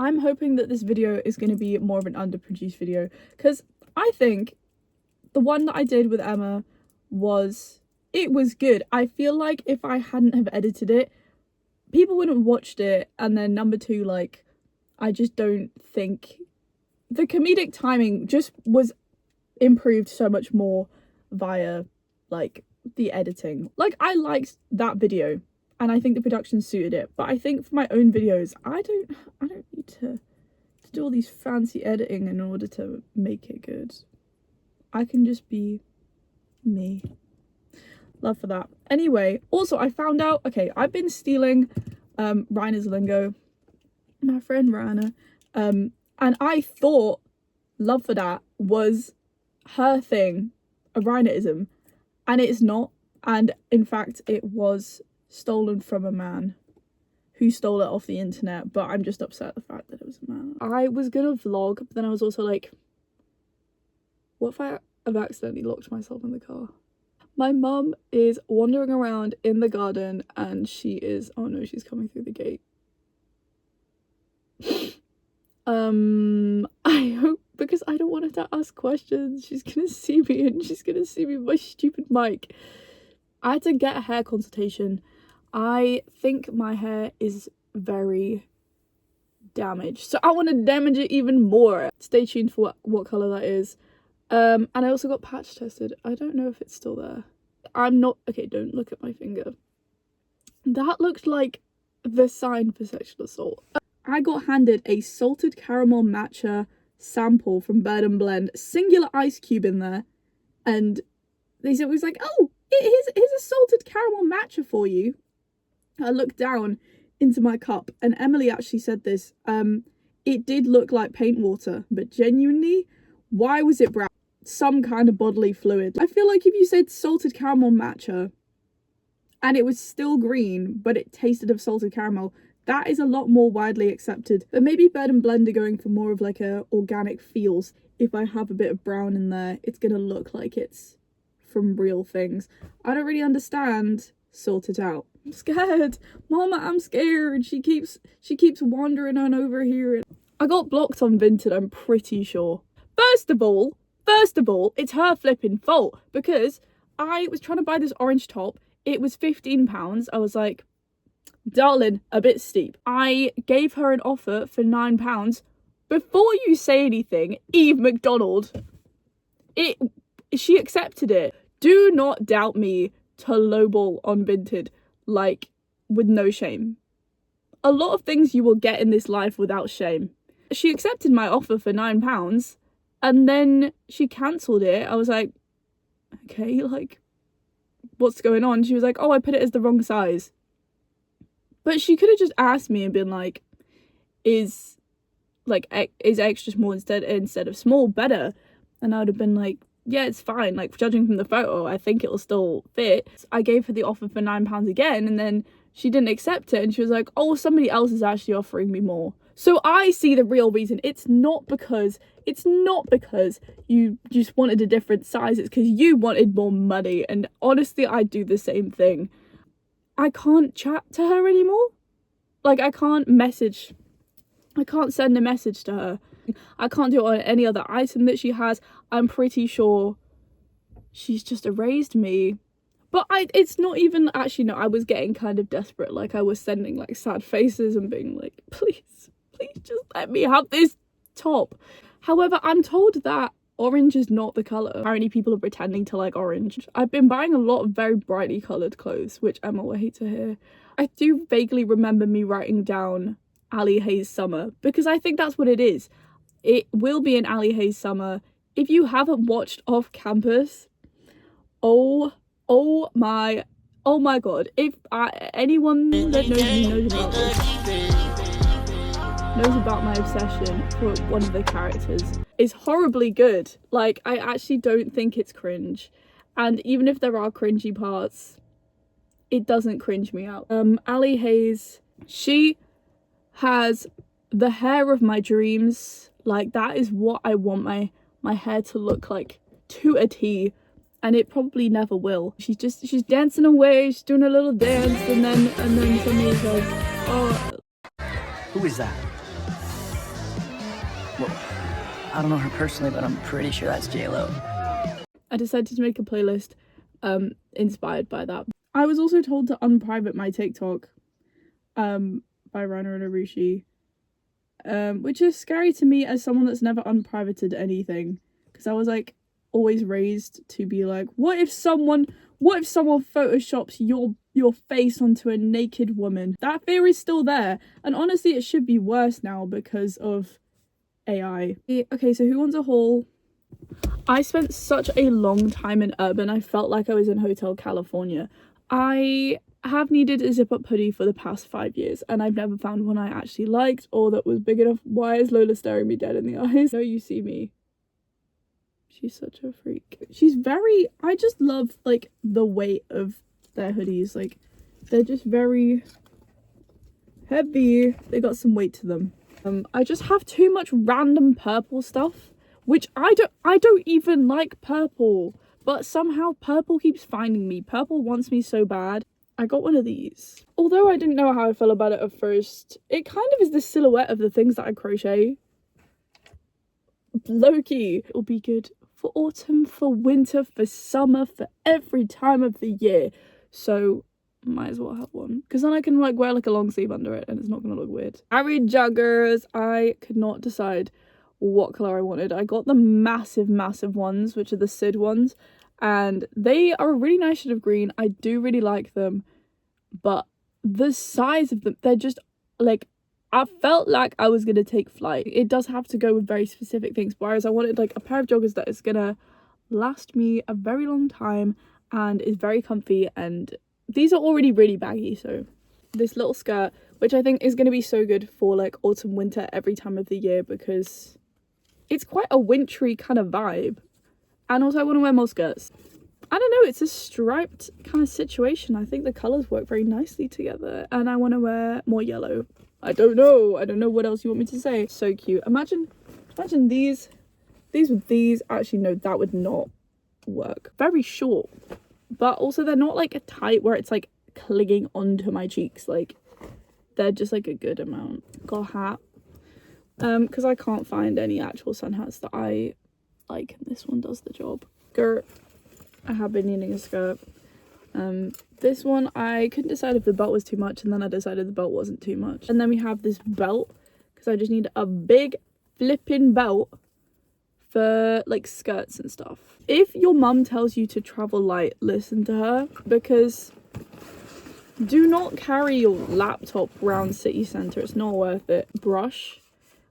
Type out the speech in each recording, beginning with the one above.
I'm hoping that this video is going to be more of an underproduced video, because I think the one that I did with Emma was good. I feel like if I hadn't have edited it, people wouldn't have watched it. And then number two, like, I just don't think the comedic timing just was improved so much more via like the editing. Like, I liked that video and I think the production suited it, but I think for my own videos I don't need to do all these fancy editing in order to make it good. I can just be me. Love for that. Anyway, also I found out, okay, I've been stealing Raina's lingo, my friend Raina, and I thought love for that was her thing, a Rainaism, and it's not. And in fact it was stolen from a man who stole it off the internet, but I'm just upset at the fact that it was a man. I was gonna vlog, but then I was also like, what if I have accidentally locked myself in the car? My mum is wandering around in the garden and she is, oh no, she's coming through the gate. I hope, because I don't want her to ask questions, she's gonna see me and she's gonna see me with my stupid mic. I had to get a hair consultation. I think my hair is very damaged, so I want to damage it even more. Stay tuned for what colour that is. And I also got patch tested. I don't know if it's still there. I'm not, okay, don't look at my finger. That looked like the sign for sexual assault. I got handed a salted caramel matcha sample from Bird and Blend, singular ice cube in there, and they said, it was like, oh, here's a salted caramel matcha for you. I looked down into my cup and Emily actually said this, it did look like paint water, but genuinely, why was it brown? Some kind of bodily fluid. I feel like if you said salted caramel matcha and it was still green but it tasted of salted caramel, that is a lot more widely accepted. But maybe Bird and Blend are going for more of like a organic feels. If I have a bit of brown in there, it's gonna look like it's from real things. I don't really understand. Sort it out. I'm scared. Mama, I'm scared. She keeps wandering on over here. I got blocked on Vinted, I'm pretty sure. First of all, it's her flipping fault, because I was trying to buy this orange top. It was £15. I was like, darling, a bit steep. I gave her an offer for £9. Before you say anything, Eve McDonald, she accepted it. Do not doubt me to lowball on Vinted, like, with no shame. A lot of things you will get in this life without shame. She accepted my offer for £9. And then she cancelled it. I was like, okay, like, what's going on? She was like, oh, I put it as the wrong size. But she could have just asked me and been like, is extra small instead of small better? And I would have been like, yeah, it's fine. Like, judging from the photo, I think it'll still fit. I gave her the offer for £9 again, and then she didn't accept it. And she was like, oh, somebody else is actually offering me more. So I see the real reason. It's not because you just wanted a different size. It's because you wanted more money. And honestly, I do the same thing. I can't chat to her anymore. Like, I can't send a message to her. I can't do it on any other item that she has. I'm pretty sure she's just erased me. But it's not even, actually, no, I was getting kind of desperate. Like, I was sending like sad faces and being like, please just let me have this top. However, I'm told that orange is not the colour. Apparently people are pretending to like orange. I've been buying a lot of very brightly coloured clothes, which Emma will hate to hear. I do vaguely remember me writing down Ali Hayes summer, because I think that's what it is. It will be an Ali Hayes summer. If you haven't watched Off Campus, oh my god, if anyone that knows me knows about my obsession for one of the characters, is horribly good. Like, I actually don't think it's cringe, and even if there are cringy parts, it doesn't cringe me out. Ali Hayes, she has the hair of my dreams. Like, that is what I want my hair to look like to a T, and it probably never will. She's dancing away, she's doing a little dance, and then somebody goes, oh. Who is that? Well, I don't know her personally, but I'm pretty sure that's J-Lo. I decided to make a playlist inspired by that. I was also told to unprivate my TikTok by Rana and Arushi, which is scary to me as someone that's never unprivated anything, because I was like always raised to be like, what if someone photoshops your face onto a naked woman? That fear is still there, and honestly it should be worse now because of AI. Okay, so who wants a haul? I spent such a long time in Urban, I felt like I was in Hotel California. I have needed a zip-up hoodie for the past 5 years, and I've never found one I actually liked or that was big enough. Why is Lola staring me dead in the eyes? No, you see me. She's such a freak. She's very... I just love, like, the weight of their hoodies. Like, they're just very heavy. They got some weight to them. I just have too much random purple stuff, which I don't even like purple, but somehow purple keeps finding me. Purple wants me so bad. I got one of these. Although I didn't know how I felt about it at first, it kind of is the silhouette of the things that I crochet. Low-key. It'll be good for autumn, for winter, for summer, for every time of the year. So might as well have one, because then I can like wear like a long sleeve under it and it's not gonna look weird. Harry joggers. I could not decide what color I wanted. I got the massive ones, which are the Sid ones, and they are a really nice shade of green. I do really like them, but the size of them, they're just like, I felt like I was gonna take flight. It does have to go with very specific things, whereas I wanted like a pair of joggers that is gonna last me a very long time and is very comfy, and these are already really baggy. So this little skirt, which I think is going to be so good for like autumn, winter, every time of the year, because it's quite a wintry kind of vibe. And also I want to wear more skirts. I don't know, it's a striped kind of situation. I think the colours work very nicely together, and I want to wear more yellow. I don't know what else you want me to say. So cute. Imagine these with these. Actually no, that would not work. Very short, but also they're not like tight where it's like clinging onto my cheeks. Like, they're just like a good amount. Got a hat, because I can't find any actual sun hats that I like, and this one does the job. Skirt. I have been needing a skirt. This one I couldn't decide if the belt was too much, and then I decided the belt wasn't too much. And then we have this belt, because I just need a big flipping belt for like skirts and stuff. If your mum tells you to travel light, listen to her, because do not carry your laptop around city centre. It's not worth it. Brush,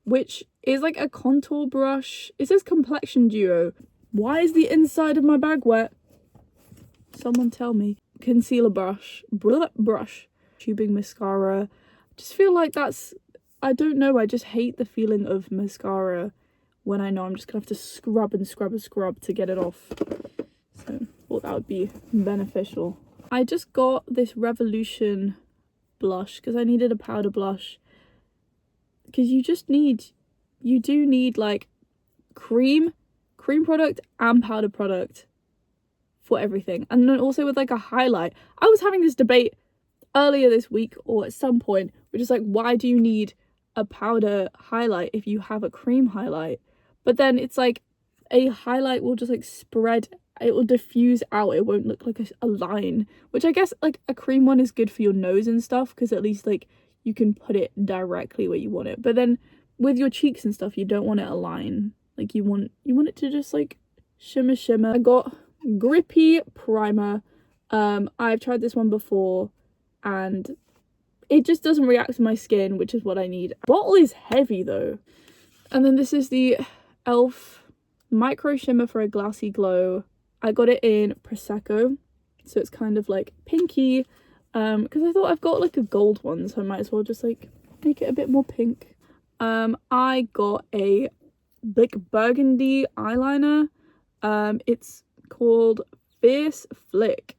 which is like a contour brush. It says complexion duo. Why is the inside of my bag wet? Someone tell me. Concealer brush. Brush. Tubing mascara. Just feel like that's, I don't know, I just hate the feeling of mascara when I know I'm just gonna have to scrub and scrub and scrub to get it off. So thought that would be beneficial. I just got this Revolution blush because I needed a powder blush, because you do need like cream product and powder product for everything. And then also with like a highlight. I was having this debate earlier this week or at some point, which is like, why do you need a powder highlight if you have a cream highlight? But then it's like, a highlight will just like spread, it will diffuse out, it won't look like a line, which I guess like a cream one is good for your nose and stuff, because at least like you can put it directly where you want it. But then with your cheeks and stuff, you don't want it a line. Like you want it to just like shimmer. I got Grippy primer. I've tried this one before and it just doesn't react to my skin, which is what I need. Bottle is heavy though. And then this is the e.l.f. micro shimmer for a glassy glow. I got it in Prosecco, so it's kind of like pinky, because I thought I've got like a gold one, so I might as well just like make it a bit more pink. I got a big burgundy eyeliner. It's called Fierce Flick.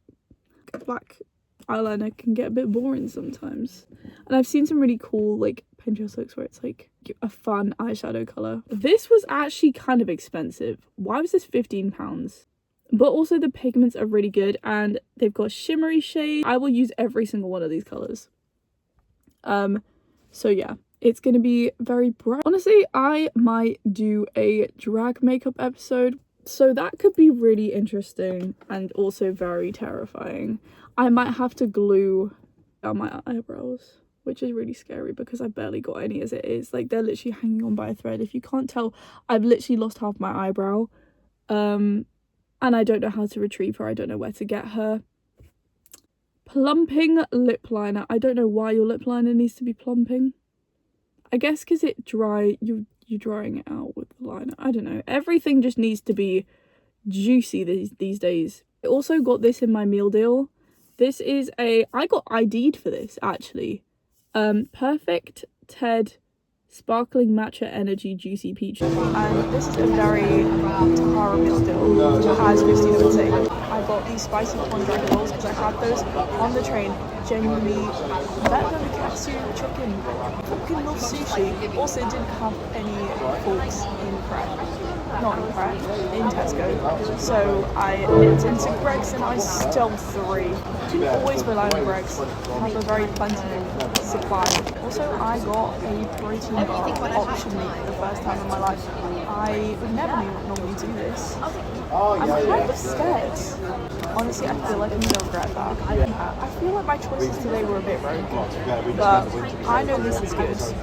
Black eyeliner can get a bit boring sometimes, and I've seen some really cool like Pinterest looks where it's like a fun eyeshadow color. This was actually kind of expensive. Why was this £15? But also the pigments are really good, and they've got shimmery shades. I will use every single one of these colors. So yeah, It's gonna be very bright. Honestly, I might do a drag makeup episode, so that could be really interesting and also very terrifying. I might have to glue down my eyebrows, which is really scary because I barely got any as it is. Like, they're literally hanging on by a thread. If you can't tell, I've literally lost half my eyebrow, and I don't know how to retrieve her. I don't know where to get her. Plumping lip liner. I don't know why your lip liner needs to be plumping. I guess because you're drying it out with the liner. I don't know. Everything just needs to be juicy these days. I also got this in my meal deal. This is I got ID'd for this, actually. Perfect Ted Sparkling Matcha Energy Juicy Peach. And this is a very Tahara meal deal, as Christina would say. I got these spicy corn dragon rolls because I had those on the train. Genuinely better than the katsu chicken. Fucking love sushi. Also didn't have any forks in Tesco. So I nipped into Greggs and I stole 3. You can always rely on Greggs. Have a very plentiful supply. Also, I got a protein bar optionally for the first time in my life. I would never normally do this. I'm kind of scared. Honestly, I feel like I'm gonna regret that. I feel like my choices today were a bit rogue, but I know this is good. So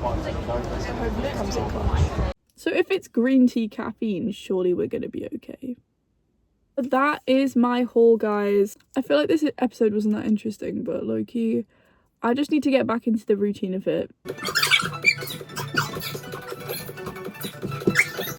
hopefully it comes in clutch. So if it's green tea caffeine, surely we're gonna be okay. But that is my haul, guys. I feel like this episode wasn't that interesting, but low-key, I just need to get back into the routine of it.